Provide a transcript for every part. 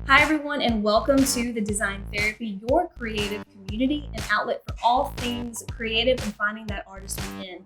Hi, everyone, and welcome to the Design Therapy, your creative community and outlet for all things creative and finding that artist within.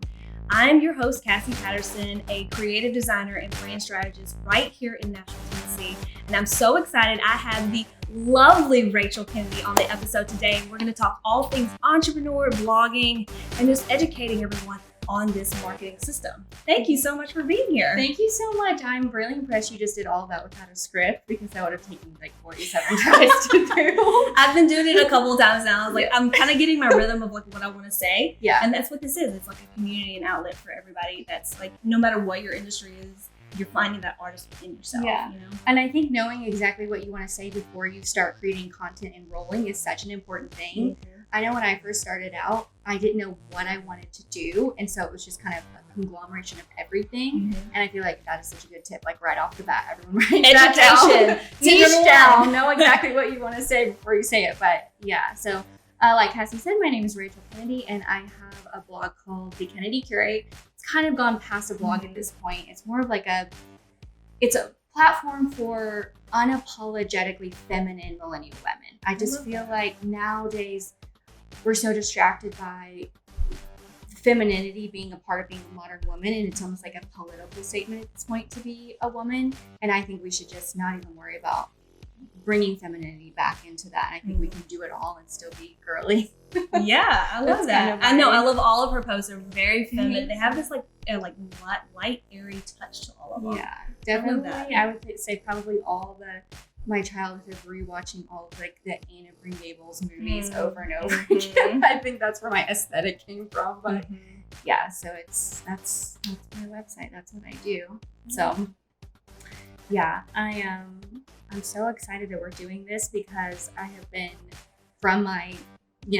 I'm your host, Cassie Patterson, a creative designer and brand strategist right here in Nashville, Tennessee. And I'm so excited. I have the lovely Rachel Kennedy on the episode today. We're going to talk all things entrepreneur, blogging, and just educating everyone on this marketing system. Thank you so much for being here. Thank you so much. I'm really impressed you just did all of that without a script, because that would have taken like 47 tries to do. I've been doing it a couple of times now. I was like, I'm kind of getting my rhythm of like what I want to say. Yeah. And that's what this is. It's like a community and outlet for everybody. That's like, no matter what your industry is, you're finding that artist within yourself. Yeah. You know? And I think knowing exactly what you want to say before you start creating content and rolling is such an important thing. Mm-hmm. I know when I first started out, I didn't know what I wanted to do. And so it was just kind of a conglomeration of everything. Mm-hmm. And I feel like that is such a good tip, like right off the bat, everyone write that down. Education. Niche down. Know exactly what you want to say before you say it. But yeah, so like Cassie said, my name is Rachel Kennedy, and I have a blog called the Kennedy Curate. It's kind of gone past a blog at this point. It's more of like it's a platform for unapologetically feminine millennial women. I just feel like nowadays we're so distracted by femininity being a part of being a modern woman, and it's almost like a political statement at this point to be a woman. And I think we should just not even worry about bringing femininity back into that. I think we can do it all and still be girly. Yeah, I love that. Kind of I know. I love all of her posts. They're very feminine. Mm-hmm. They have this like light, airy touch to all of them. Yeah, definitely. that. I would say probably all my childhood rewatching all of like the Anne of Green Gables movies over and over again. I think that's where my aesthetic came from. But yeah, so that's my website. That's what I do. So yeah, I'm so excited that we're doing this, because I have been from my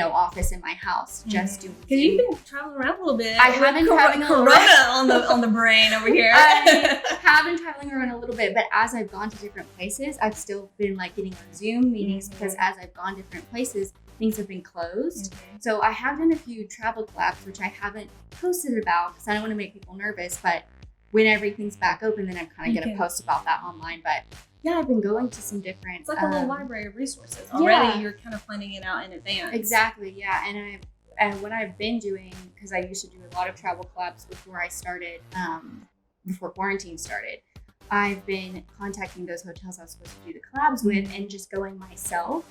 office in my house just doing. Because you've been traveling around a little bit. I have been traveling on the brain over here. I have been traveling around a little bit, but as I've gone to different places, I've still been like getting on Zoom meetings, because as I've gone different places, things have been closed. So I have done a few travel collabs, which I haven't posted about because I don't want to make people nervous. But when everything's back open, then I'm kind of going to post about that online. But yeah, I've been going to some different. It's like a little library of resources. Already you're kind of planning it out in advance. Exactly, yeah. And what I've been doing, because I used to do a lot of travel collabs before I started, before quarantine started, I've been contacting those hotels I was supposed to do the collabs with and just going myself.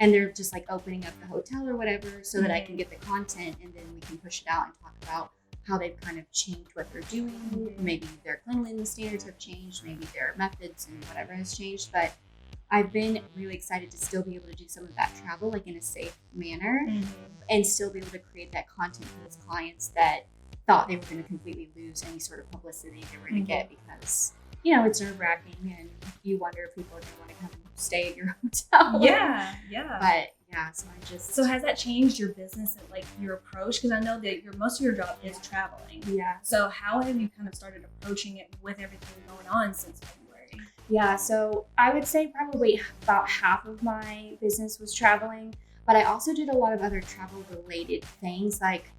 And they're just like opening up the hotel or whatever so that I can get the content, and then we can push it out and talk about how they've kind of changed what they're doing. Maybe their cleanliness standards have changed, maybe their methods and whatever has changed. But I've been really excited to still be able to do some of that travel like in a safe manner and still be able to create that content for those clients that thought they were going to completely lose any sort of publicity they were going to get, because it's nerve-wracking and you wonder if people are going to want to come stay at your hotel. Yeah. But yeah, so has that changed your business and like your approach? Because I know that most of your job is traveling. Yeah. So how have you kind of started approaching it with everything going on since February? Yeah, so I would say probably about half of my business was traveling, but I also did a lot of other travel related things, like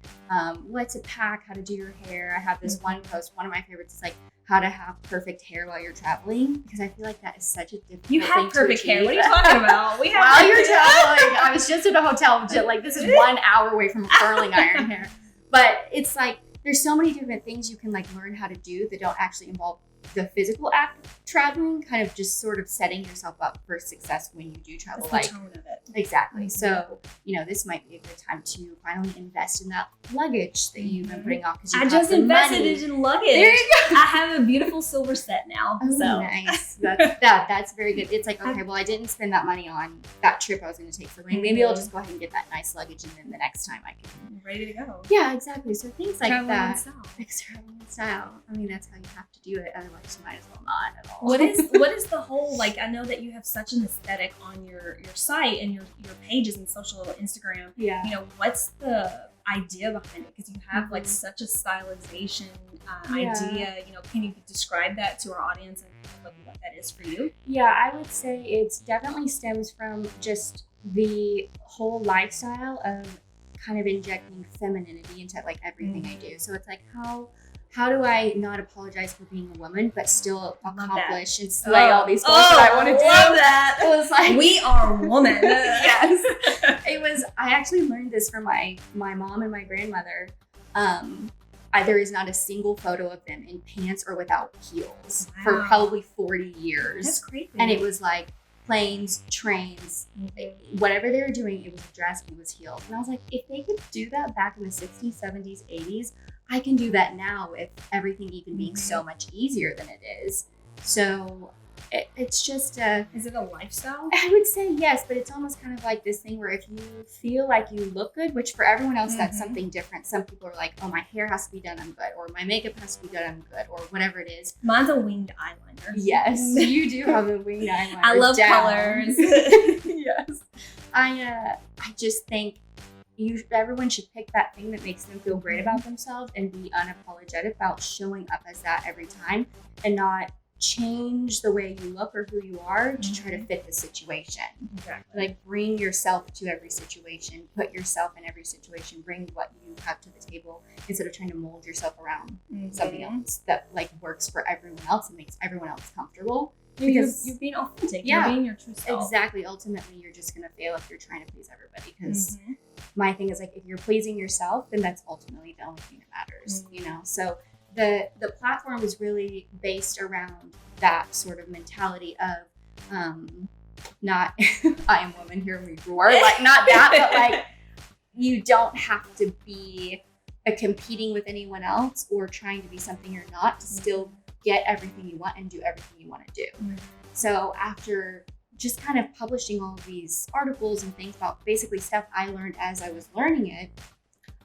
what to pack, how to do your hair. I have this one post, one of my favorites is like how to have perfect hair while you're traveling, because I feel like that is such a difficult thing to achieve. You have perfect hair. What are you talking about? While you're traveling, I was just at a hotel, like this is 1 hour away from curling iron hair. But it's like, there's so many different things you can like learn how to do that don't actually involve the physical act of traveling, kind of just sort of setting yourself up for success when you do travel. That's the tone of it. Exactly. So, this might be a good time to finally invest in that luggage that you've been putting off. I just invested in luggage. There you go. I have a beautiful silver set now. Oh, so nice. That's very good. It's like, okay, well, I didn't spend that money on that trip I was going to take. So maybe I'll just go ahead and get that nice luggage, and then the next time I can. Ready to go. Yeah, exactly. So things like traveling that. Traveling in style. I mean, that's how you have to do it. Otherwise, you might as well not at all. What is the whole, like, I know that you have such an aesthetic on your site and your pages and social Instagram. Yeah. What's the idea behind it? Because you have like such a stylization idea. Can you describe that to our audience and what that is for you? Yeah, I would say it definitely stems from just the whole lifestyle of kind of injecting femininity into like everything I do. So it's like, how do I not apologize for being a woman, but still accomplish and slay all these goals that I want to do? Love that. It was We are women. Yes. I actually learned this from my mom and my grandmother. There is not a single photo of them in pants or without heels for probably 40 years. That's crazy. And it was like planes, trains, whatever they were doing, it was a dress, it was heels. And I was like, if they could do that back in the 60s, 70s, 80s, I can do that now with everything even being so much easier than it is. So it's just Is it a lifestyle? I would say yes, but it's almost kind of like this thing where if you feel like you look good, which for everyone else, that's something different. Some people are like, oh, my hair has to be done, I'm good. Or my makeup has to be done, I'm good. Or whatever it is. Mine's a winged eyeliner. Yes, you do have a winged eyeliner. I love colors. Yes. I just think everyone should pick that thing that makes them feel great about themselves and be unapologetic about showing up as that every time and not change the way you look or who you are to try to fit the situation. Exactly. Like bring yourself to every situation, put yourself in every situation, bring what you have to the table instead of trying to mold yourself around something else that like works for everyone else and makes everyone else comfortable. Because you're being authentic. Yeah, you're being your true self. Exactly. Ultimately, you're just going to fail if you're trying to please everybody. Because my thing is like, if you're pleasing yourself, then that's ultimately the only thing that matters, you know? So the platform is really based around that sort of mentality of not I am woman, hear me roar, like not that, but like you don't have to be competing with anyone else or trying to be something you're not to still get everything you want and do everything you want to do. So after just kind of publishing all of these articles and things about basically stuff I learned as I was learning it,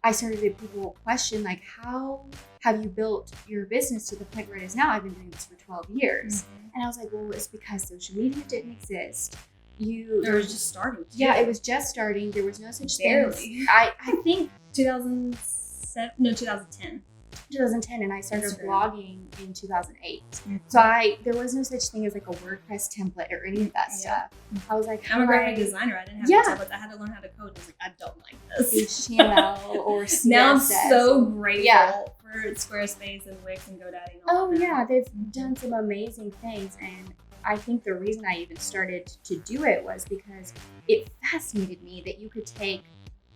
I started to people question like, how have you built your business to the point where it is now? I've been doing this for 12 years. And I was like, well, it's because social media didn't exist. It was just starting. Yeah, it was just starting. There was no such Barely. thing. I think 2010. 2010, and I started blogging in 2008. So there was no such thing as like a WordPress template or any of that stuff. I was like, I'm a graphic designer. I didn't have templates. I had to learn how to code. I was like, I don't like this. HTML or CSS. Now I'm so grateful for Squarespace and Wix and GoDaddy. And all that. They've done some amazing things, and I think the reason I even started to do it was because it fascinated me that you could take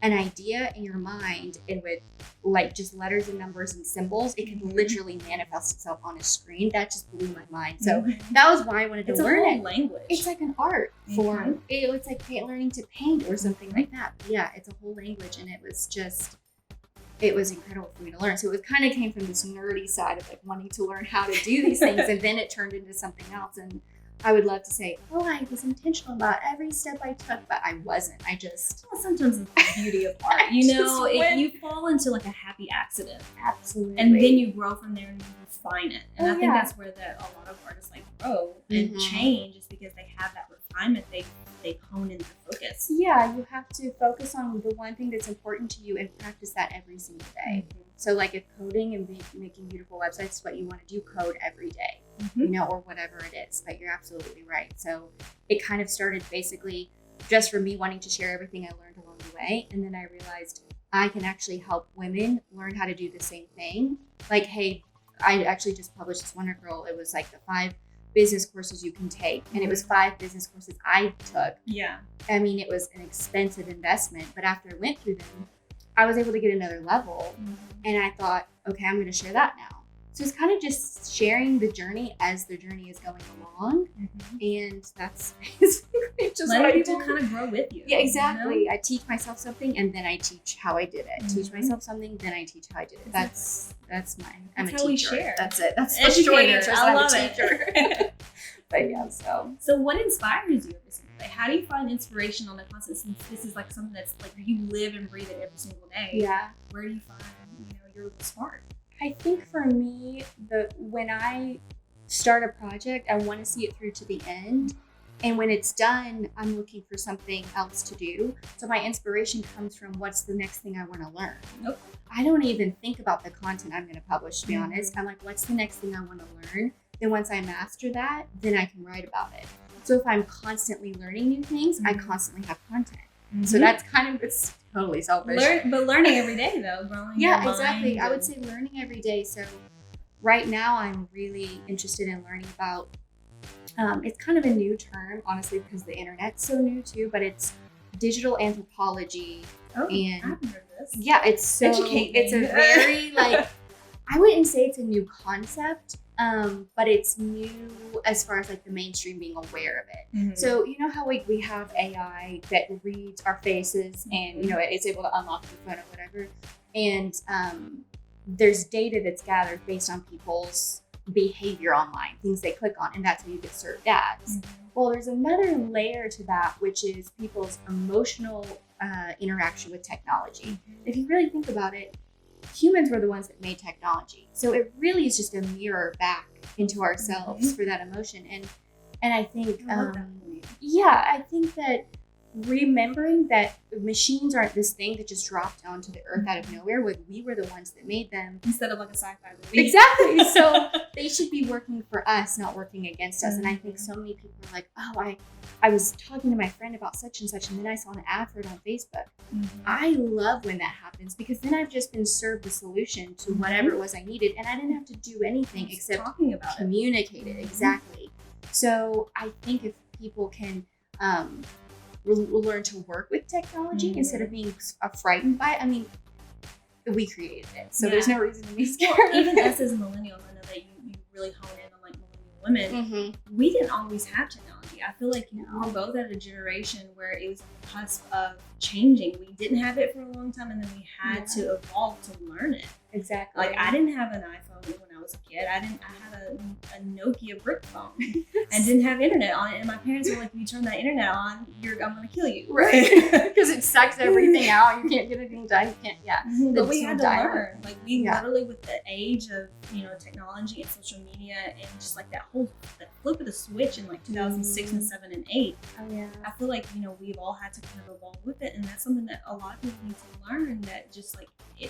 an idea in your mind and with like just letters and numbers and symbols, it can literally manifest itself on a screen. That just blew my mind. So that was why I wanted to learn it. It's a whole language. It's like an art form. It's like learning to paint or something like that. But yeah, it's a whole language, and it was incredible for me to learn. So it kind of came from this nerdy side of like wanting to learn how to do these things, and then it turned into something else. And I would love to say, oh, I was intentional about every step I took, but I wasn't. Sometimes it's the beauty of art. You know, if you fall into like a happy accident. Absolutely. And then you grow from there and you refine it. And I think that's where a lot of artists like grow and change, is because they have that refinement. They hone in their focus. Yeah, you have to focus on the one thing that's important to you and practice that every single day. So like if coding and making beautiful websites is what you want to do, code every day, you know, or whatever it is. But you're absolutely right. So it kind of started basically just from me wanting to share everything I learned along the way. And then I realized I can actually help women learn how to do the same thing. Like, hey, I actually just published this Wonder Girl. It was like the 5 business courses you can take. And it was 5 business courses I took. Yeah. I mean, it was an expensive investment, but after I went through them, I was able to get another level. And I thought, okay, I'm going to share that now. So it's kind of just sharing the journey as the journey is going along. And that's basically just letting people kind of grow with you. Yeah, exactly. You know? I teach myself something and then I teach how I did it. Teach myself something, then I teach how I did it. That's mine. I'm a teacher. We share. That's it. That's educator. The short answer. I love I'm a teacher. But yeah, so what inspires you every single day? How do you find inspiration on a constant, since this is like something that's like you live and breathe it every single day? Yeah. Where do you find, your spark? I think for me, when I start a project, I want to see it through to the end. And when it's done, I'm looking for something else to do. So my inspiration comes from what's the next thing I want to learn. I don't even think about the content I'm going to publish, to be honest. I'm like, what's the next thing I want to learn? Then once I master that, then I can write about it. So if I'm constantly learning new things, I constantly have content. So that's it's totally selfish. But learning every day though, growing. Yeah, exactly. I would say learning every day. So right now I'm really interested in learning about It's kind of a new term, honestly, because the internet's so new too, but it's digital anthropology. Oh, And I haven't heard of this. yeah, it's so, Educate me. it's a very like, I wouldn't say it's a new concept, but it's new as far as like the mainstream being aware of it. Mhm. So you know how we have AI that reads our faces and you know it's able to unlock the phone or whatever, and there's data that's gathered based on people's behavior online, things they click on, and that's how you get served ads. Well, there's another layer to that, which is people's emotional interaction with technology. If you really think about it, humans were the ones that made technology, so it really is just a mirror back into ourselves for that emotion. And I think I love that. I think that remembering that machines aren't this thing that just dropped onto the earth out of nowhere, when we were the ones that made them. Instead of like a sci-fi movie. Exactly. So they should be working for us, not working against us. And I think so many people are like, oh, I was talking to my friend about such and such, and then I saw an ad for it on Facebook. I love when that happens, because then I've just been served the solution to whatever it was I needed, and I didn't have to do anything except talking about communicate it. Exactly. So I think if people can we'll learn to work with technology instead of being frightened by it. I mean, we created it, so there's no reason to be scared. Well, even us as millennials, I know that you really hone in on like millennial women. We didn't always have technology. I feel like we're both at a generation where it was on the cusp of changing. We didn't have it for a long time, and then we had to evolve to learn it. Exactly. Like I didn't have an iPhone when I was a kid. I had a Nokia brick phone and didn't have internet on it. And my parents were like, "If you turn that internet on, I'm gonna kill you." Right. Because it sucks everything out. You can't get anything done. You can't. Yeah. But we had to learn. Like we literally, with the age of technology and social media and just like that flip of the switch in like 2006 and 7 and 8. Oh yeah. I feel like we've all had to kind of evolve with it, and that's something that a lot of people need to learn. That just like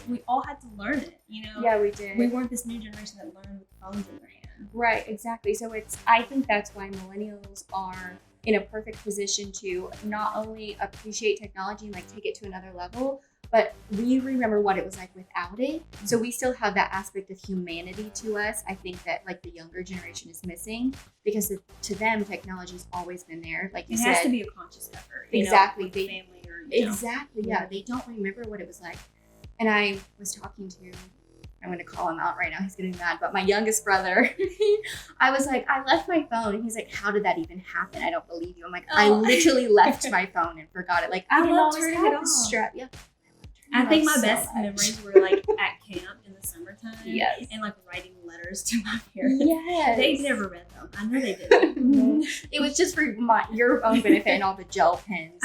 we all had to learn it. Yeah, we did. We weren't this new generation that learned with phones in their hand. Right, exactly. So I think that's why millennials are in a perfect position to not only appreciate technology and like take it to another level, but we remember what it was like without it. So we still have that aspect of humanity to us. I think that like the younger generation is missing, because to them technology's always been there. Like you said, it has to be a conscious effort. Exactly. With family or exactly. Yeah, they don't remember what it was like. And I was talking to, I'm going to call him out right now, he's getting mad, but my youngest brother, I was like, I left my phone. And he's like, how did that even happen? I don't believe you. I'm like, I literally left my phone and forgot it. Like, I didn't always have the strap. Yeah. I think my best memories were like at camp in the summertime. Yes. And like writing letters to my parents. Yes. They never read them. I know they didn't. It was just for your own benefit and all the gel pens.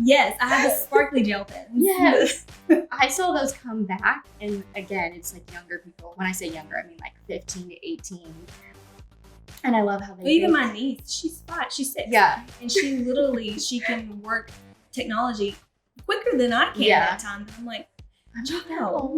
Yes, I have the sparkly gel pens. Yes. I saw those come back, and again, it's like younger people. When I say younger, I mean like 15 to 18. And I love how they even my niece, she's 5, she's 6. Yeah. And she can work technology quicker than I can at times. And I'm like, wow.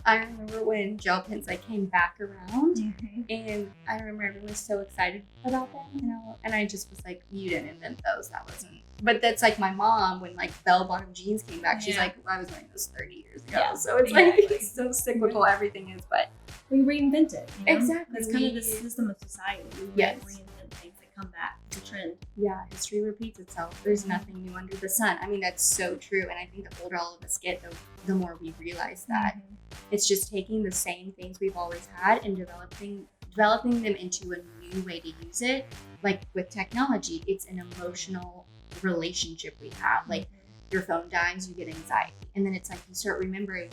I remember when gel pens like came back around, and I remember everyone was so excited about them, and I just was like, you didn't invent those. That wasn't. But that's like my mom, when like bell-bottom jeans came back, she's like, I was wearing those 30 years ago. Yeah, so it's like it's so cyclical everything is, but we reinvent it. Exactly. That's kind of the system of society. We reinvent things that come back to trend. Yeah, history repeats itself. There's nothing new under the sun. I mean, that's so true. And I think the older all of us get, the more we realize that. It's just taking the same things we've always had and developing them into a new way to use it. Like with technology, it's an emotional relationship we have. Like your phone dies, you get anxiety. And then it's like you start remembering,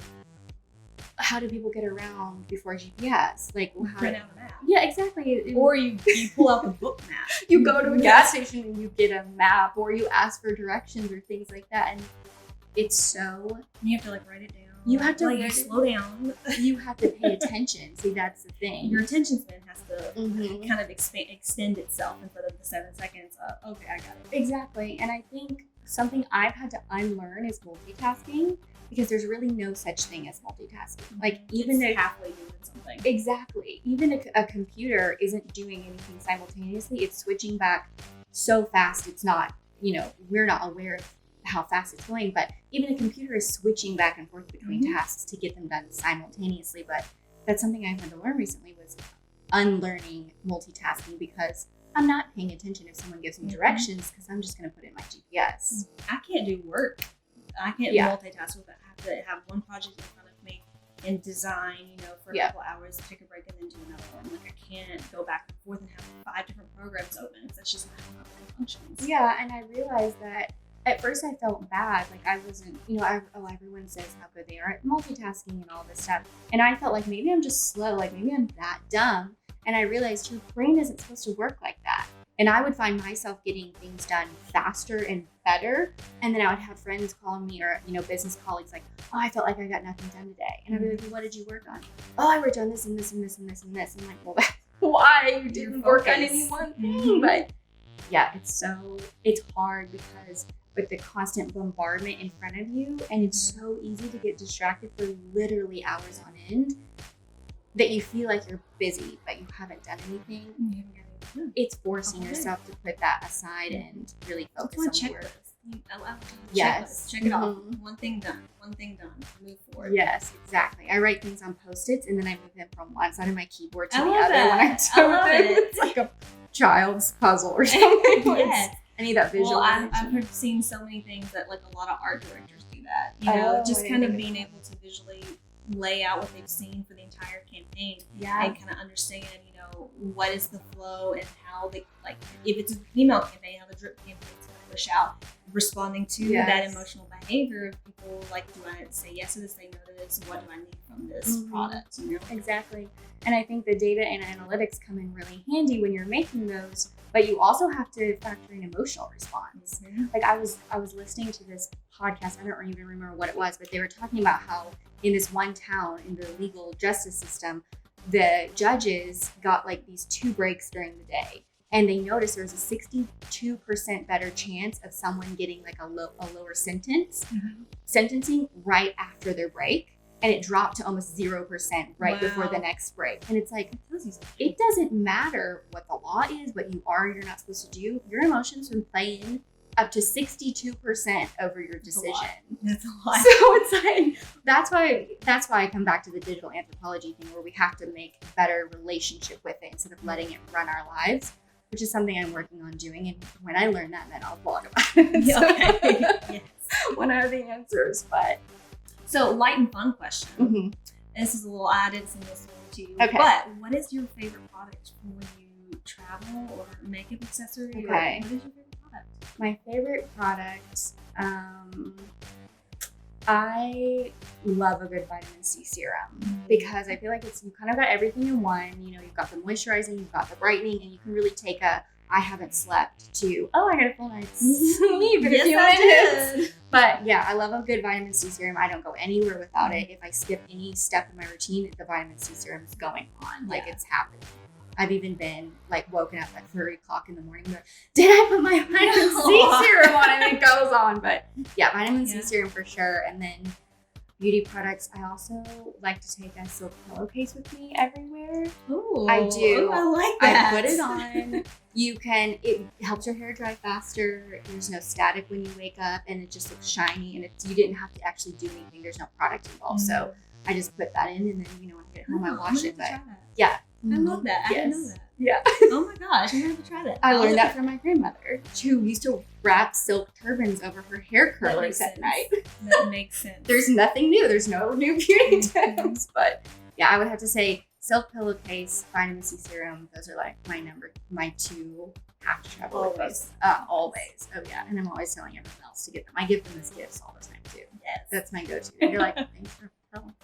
how do people get around before GPS? Like how print out a map. Yeah, exactly. Or you pull out the book map. You go to a gas station and you get a map, or you ask for directions or things like that. And it's so you have to like write it down. You have to like slow down. You have to pay attention. See, that's the thing. Your attention span has to kind of extend itself instead of the 7 seconds. Okay, I got it. Exactly. And I think something I've had to unlearn is multitasking, because there's really no such thing as multitasking. Like even halfway doing something. Exactly. Even a computer isn't doing anything simultaneously. It's switching back so fast. It's not, we're not aware of how fast it's going, but even a computer is switching back and forth between tasks to get them done simultaneously. But that's something I've had to learn recently, was unlearning multitasking because I'm not paying attention if someone gives me directions because I'm just going to put in my GPS. I can't do work. I can't multitask with it. I have to have one project in front of me and design, for a couple hours, take a break, and then do another one. Like, I can't go back and forth and have 5 different programs open. That's just not how my brain functions. Yeah, and I realized that at first I felt bad. Like, I wasn't, everyone says how good they are at multitasking and all this stuff. And I felt like maybe I'm just slow. Like, maybe I'm that dumb. And I realized your brain isn't supposed to work like that. And I would find myself getting things done faster and better. And then I would have friends calling me or, business colleagues like, oh, I felt like I got nothing done today. And I'd be like, well, what did you work on? Oh, I worked on this and this and this and this and this. And I'm like, well, that's why you didn't work on any one thing. But yeah, it's hard because with the constant bombardment in front of you, and it's so easy to get distracted for literally hours on end that you feel like you're busy, but you haven't done anything. It's forcing yourself to put that aside and really focus on work. Yes. Check it off. One thing done. Move forward. Yes, exactly. I write things on Post-its and then I move them from one side of my keyboard to the other when I do it. It's like a child's puzzle or something. Yes. I need that visual. Well, I've seen so many things that like a lot of art directors do that. Just kind of being able to visually lay out what they've seen for the entire campaign and kind of understand, what is the flow and how they, like, if it's a female campaign, how the drip campaign is going to push out, responding to that emotional behavior of people, like, do I say yes to this, say no to this, what do I need from this product, Exactly. And I think the data and analytics come in really handy when you're making those, but you also have to factor in emotional response. Like, I was listening to this podcast, I don't even remember what it was, but they were talking about how in this one town in the legal justice system, the judges got like these 2 breaks during the day. And they noticed there was a 62% better chance of someone getting like a lower sentencing right after their break. And it dropped to almost 0% right before the next break. And it's like, it doesn't matter what the law is, what you are, you're not supposed to do. Your emotions can play in up to 62% over your decision. That's a lot. So it's like, that's why I come back to the digital anthropology thing, where we have to make a better relationship with it instead of letting it run our lives, which is something I'm working on doing. And when I learn that, then I'll blog about it. Yes. When I have the answers. But so, light and fun question. This is a little, I didn't send this one to you. Okay. But what is your favorite product when you travel or makeup accessory? Okay. Or what is your favorite product? My favorite product, I love a good vitamin C serum because I feel like you kind of got everything in one. You've got the moisturizing, you've got the brightening, and you can really take I haven't slept to, I got a full night's sleep in a few minutes. But yeah, I love a good vitamin C serum. I don't go anywhere without it. If I skip any step in my routine, the vitamin C serum is going on. Like, it's happening. I've even been like woken up at 3 o'clock in the morning. But did I put my vitamin C serum on? And it goes on. But yeah, vitamin C serum for sure. And then beauty products. I also like to take a silk pillowcase with me everywhere. Ooh, I do. Ooh, I like that. I put it on. It helps your hair dry faster. There's no static when you wake up, and it just looks shiny. And you didn't have to actually do anything. There's no product involved. So I just put that in, and then when I get home, I wash it. But yeah. I love that. I didn't know that. Yeah. Oh my gosh, I'm gonna have to try that. I learned that from my grandmother, who used to wrap silk turbans over her hair curlers at night. That makes sense. There's nothing new. There's no new beauty tips. But yeah, I would have to say silk pillowcase, vitamin C serum. Those are like my 2 have to travel with those. Always. Oh yeah. And I'm always telling everyone else to get them. I give them as gifts all the time too. Yes. That's my go-to. You're like, thanks for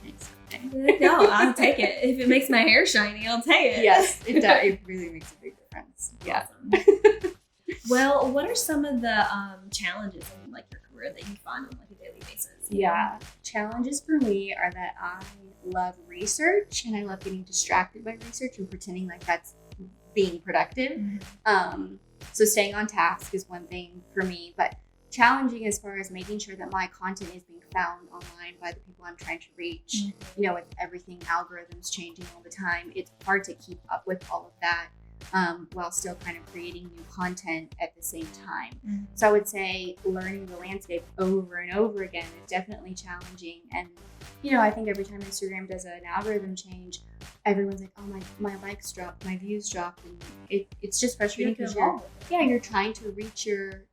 thanks. Okay. No, I'll take it. If it makes my hair shiny, I'll take it. Yes, it does. It really makes a big difference. Yeah. Awesome. Well, what are some of the challenges in like your career that you find on like a daily basis? Yeah. Challenges for me are that I love research and I love getting distracted by research and pretending like that's being productive. So staying on task is one thing for me, but challenging as far as making sure that my content is being found online by the people I'm trying to reach. With everything, algorithms changing all the time, it's hard to keep up with all of that while still kind of creating new content at the same time. So I would say learning the landscape over and over again is definitely challenging. And, I think every time Instagram does an algorithm change, everyone's like, oh, my likes dropped, my views dropped, and it's just frustrating because you're you're trying to reach your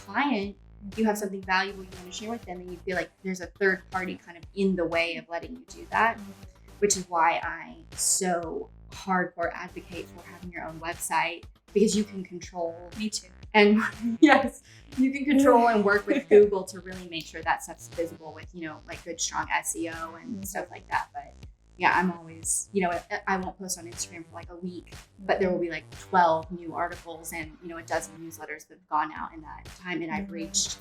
client. You have something valuable you want to share with them, and you feel like there's a third party kind of in the way of letting you do that, which is why I so hardcore advocate for having your own website, because you can control. Me too. And yes, you can control and work with Google to really make sure that stuff's visible with, like good, strong SEO and stuff like that. But yeah, I'm always, I won't post on Instagram for like a week, but there will be like 12 new articles and, a dozen newsletters that have gone out in that time. And I've reached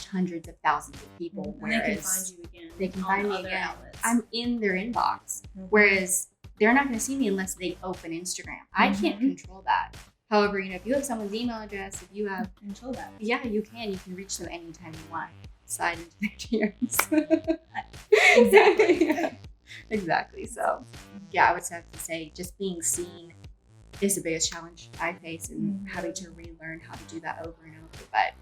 hundreds of thousands of people. And they can find you again. They can find me again. Outlets. I'm in their inbox. Whereas they're not going to see me unless they open Instagram. I can't control that. However, if you have someone's email address, if you have control that. Yeah, you can reach them anytime you want. Slide into their DMs. Exactly. Exactly. So yeah, I would have to say just being seen is the biggest challenge I face, and having to relearn how to do that over and over. But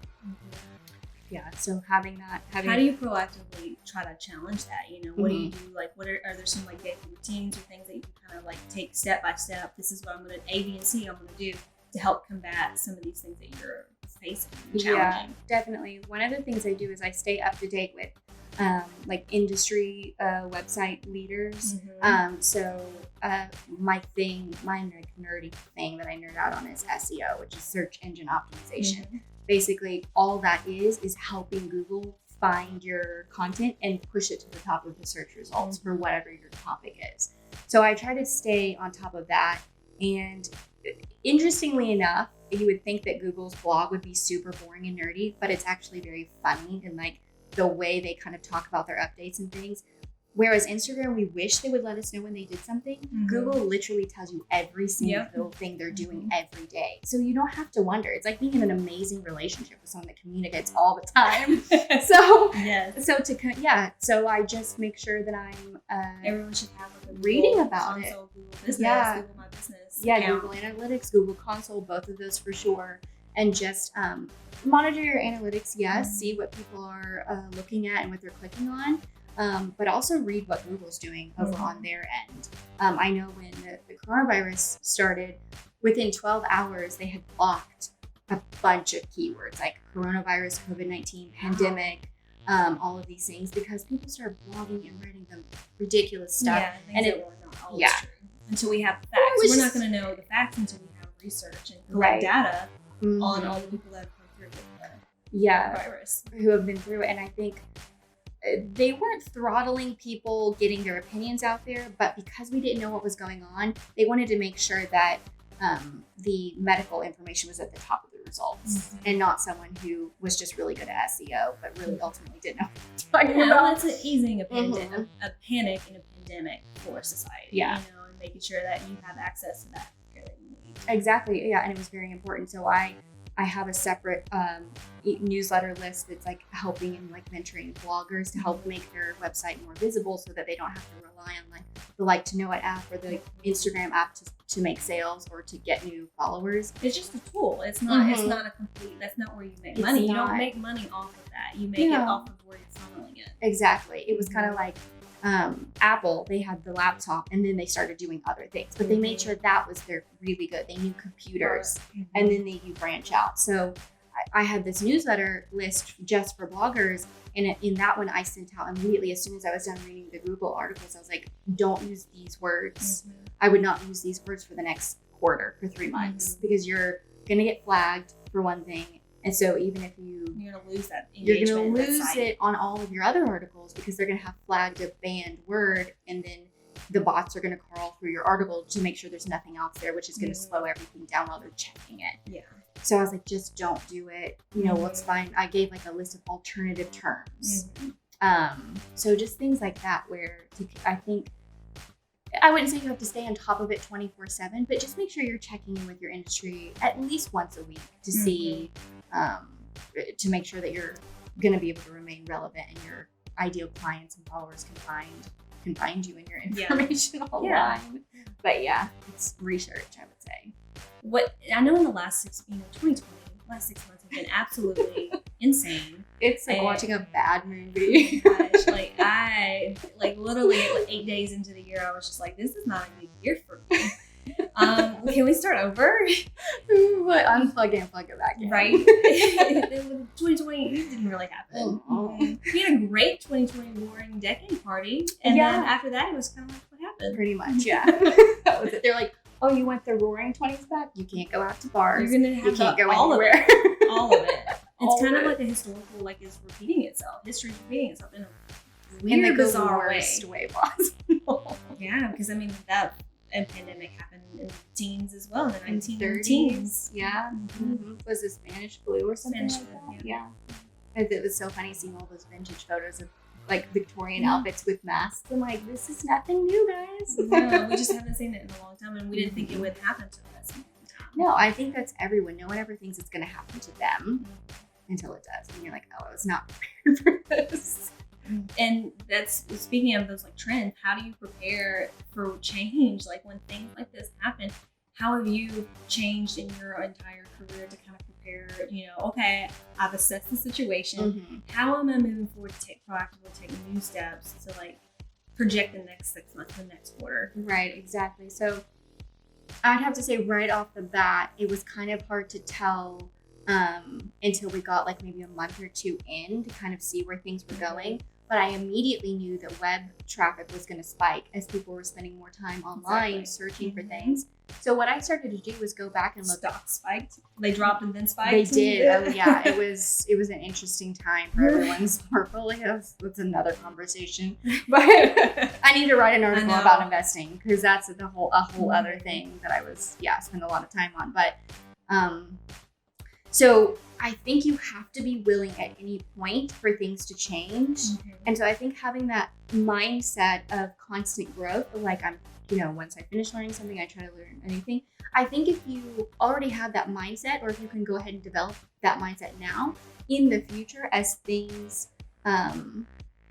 yeah, so having how do you proactively try to challenge that? What do you do? Like, are there some like daily routines or things that you can kind of like take step by step? This is what I'm going to A, B, and C I'm going to do to help combat some of these things that you're facing and challenging. Yeah, definitely. One of the things I do is I stay up to date with like industry website leaders. So my like nerdy thing that I nerd out on is SEO, which is search engine optimization. Basically, all that is helping Google find your content and push it to the top of the search results for whatever your topic is. So I try to stay on top of that. And interestingly enough, you would think that Google's blog would be super boring and nerdy, but it's actually very funny, and like the way they kind of talk about their updates and things. Whereas Instagram, we wish they would let us know when they did something. Google literally tells you every single thing they're doing every day. So you don't have to wonder. It's like being in an amazing relationship with someone that communicates all the time. So I just make sure that I'm everyone should have like a reading Google about Console, it. Google Business, Google My Business. Google Analytics, Google Console, both of those for sure. And just monitor your analytics, see what people are looking at and what they're clicking on. But also read what Google's doing over on their end. I know when the coronavirus started, within 12 hours, they had blocked a bunch of keywords like coronavirus, COVID-19, pandemic, all of these things, because people started blogging and writing them ridiculous stuff. Yeah, and it were not always true. Until we have the facts. We're not going to know the facts until we have research and collect data on all the people that have come through with the virus. Who have been through it. And I think they weren't throttling people getting their opinions out there, but because we didn't know what was going on, they wanted to make sure that the medical information was at the top of the results, and not someone who was just really good at SEO, but really ultimately didn't know what to talk about. That's easing a panic in a pandemic for society. And making sure that you have access to that care that you need. Exactly. Yeah, and it was very important. So I have a separate newsletter list that's like helping and like mentoring bloggers to help make their website more visible, so that they don't have to rely on like the Like to Know It app or the Instagram app to make sales or to get new followers. It's just a tool. It's not. It's not a complete. That's not where you make money. You don't make money off of that. You make it off of where you're funneling it. Exactly. It was kind of like Apple. They had the laptop, and then they started doing other things, but they made sure that was their really good. They knew computers, and then they do branch out. So I had this newsletter list just for bloggers, and in that one I sent out immediately as soon as I was done reading the Google articles. I was like, don't use these words. I would not use these words for the next quarter, for 3 months, because you're gonna get flagged for one thing. And so even if you're going to lose that engagement, you're going to lose it on all of your other articles, because they're going to have flagged a banned word, and then the bots are going to crawl through your article to make sure there's nothing else there, which is going to slow everything down while they're checking it. Yeah. So I was like, just don't do it. What's fine. I gave like a list of alternative terms. So just things like that, where I think, I wouldn't say you have to stay on top of it 24/7, but just make sure you're checking in with your industry at least once a week to see, to make sure that you're going to be able to remain relevant, and your ideal clients and followers can find you and your information online. But yeah, it's research, I would say. What I know in the last 2020, last 6 months have been absolutely insane. It's like watching a bad movie. Oh my gosh, like I literally 8 days into the year, I was just like, this is not a good year for me. Can we start over? But unplug and plug it back in. Right. 2020 didn't really happen. We had a great 2020 boring decade party, and then after that, it was kind of like, what happened? Pretty much, yeah. That was it. They're like, oh, you want the roaring 20s back? You can't go out to bars. You're gonna have you can't go all anywhere. Of it. All of it. All It's kind of of it. like a historical, like it's repeating itself. History's repeating itself in a In weird, the bizarre worst way possible. Yeah, because I mean that pandemic happened in the teens as well, in the 1930s. 1930s. Yeah. Mm-hmm. Was it Spanish flu or something Spanish like that? flu, Yeah. And it was so funny seeing all those vintage photos of like Victorian outfits with masks. I'm like, this is nothing new, guys. No, we just haven't seen it in a long time, and we didn't think it would happen to us. No, I think that's everyone. No one ever thinks it's going to happen to them until it does. And you're like, oh, I was not prepared for this. And that's speaking of those like trends. How do you prepare for change? Like when things like this happen, how have you changed in your entire career to kind of prepare? You know, okay, I've assessed the situation. Mm-hmm. How am I moving forward to proactively take new steps to like project the next 6 months, the next quarter? Right, exactly. So I'd have to say right off the bat, it was kind of hard to tell until we got like maybe a month or two in to kind of see where things were going. But I immediately knew that web traffic was going to spike as people were spending more time online searching for things. So what I started to do was go back and look. Stocks spiked. They dropped and then spiked. They did. Oh yeah, it was an interesting time for everyone's portfolios. That's another conversation. But I need to write an article about investing because that's a whole other thing that I was spend a lot of time on. But so I think you have to be willing at any point for things to change. Mm-hmm. And so I think having that mindset of constant growth, like once I finish learning something, I try to learn anything. I think if you already have that mindset, or if you can go ahead and develop that mindset now, in the future, as things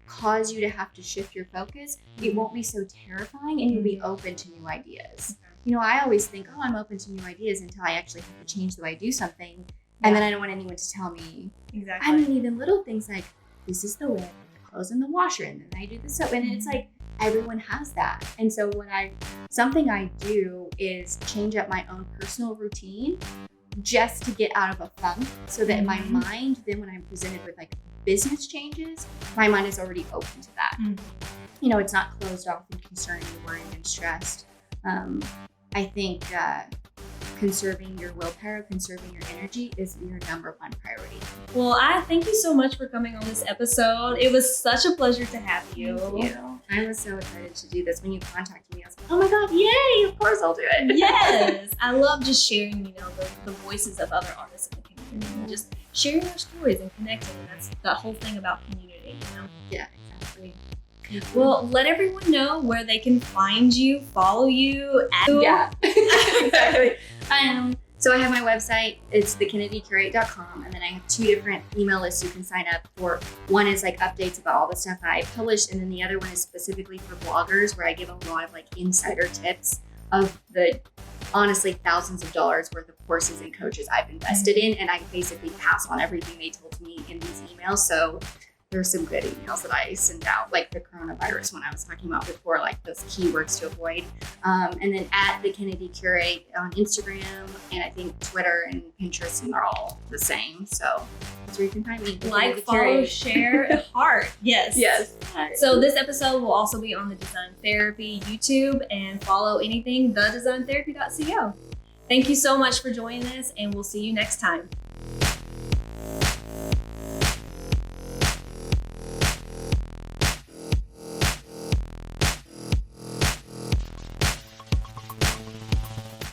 cause you to have to shift your focus, it won't be so terrifying and you'll be open to new ideas. You know, I always think, oh, I'm open to new ideas until I actually have to change the way I do something. And then I don't want anyone to tell me. Exactly. I mean, even little things like, this is the way I put the clothes in the washer, and then I do this soap. And it's like, everyone has that. And so something I do is change up my own personal routine just to get out of a funk, so that my mind, then when I'm presented with like business changes, my mind is already open to that. You know, it's not closed off and concerned and worried and stressed. I think conserving your willpower, conserving your energy is your number one priority. Well, I thank you so much for coming on this episode. It was such a pleasure to have you. Thank you. I was so excited to do this. When you contacted me, I was like, oh my God, yay, of course I'll do it. Yes. I love just sharing, the voices of other artists in the community and just sharing their stories and connecting. And that's the whole thing about community, Yeah, exactly. Well, let everyone know where they can find you, follow you. Yeah, exactly. So I have my website. It's thekennedycurate.com, and then I have 2 different email lists you can sign up for. One is like updates about all the stuff I published, and then the other one is specifically for bloggers, where I give a lot of like insider tips of the honestly thousands of dollars worth of courses and coaches I've invested in, and I basically pass on everything they told me in these emails. So there's some good emails that I send out, like the coronavirus one I was talking about before, like those keywords to avoid. And then at the Kennedy Curate on Instagram, and I think Twitter and Pinterest, and they're all the same. So that's where you can find me. Like, follow, share, heart. Yes. Yes. So this episode will also be on the Design Therapy YouTube, and follow anything thedesigntherapy.co. Thank you so much for joining us, and we'll see you next time.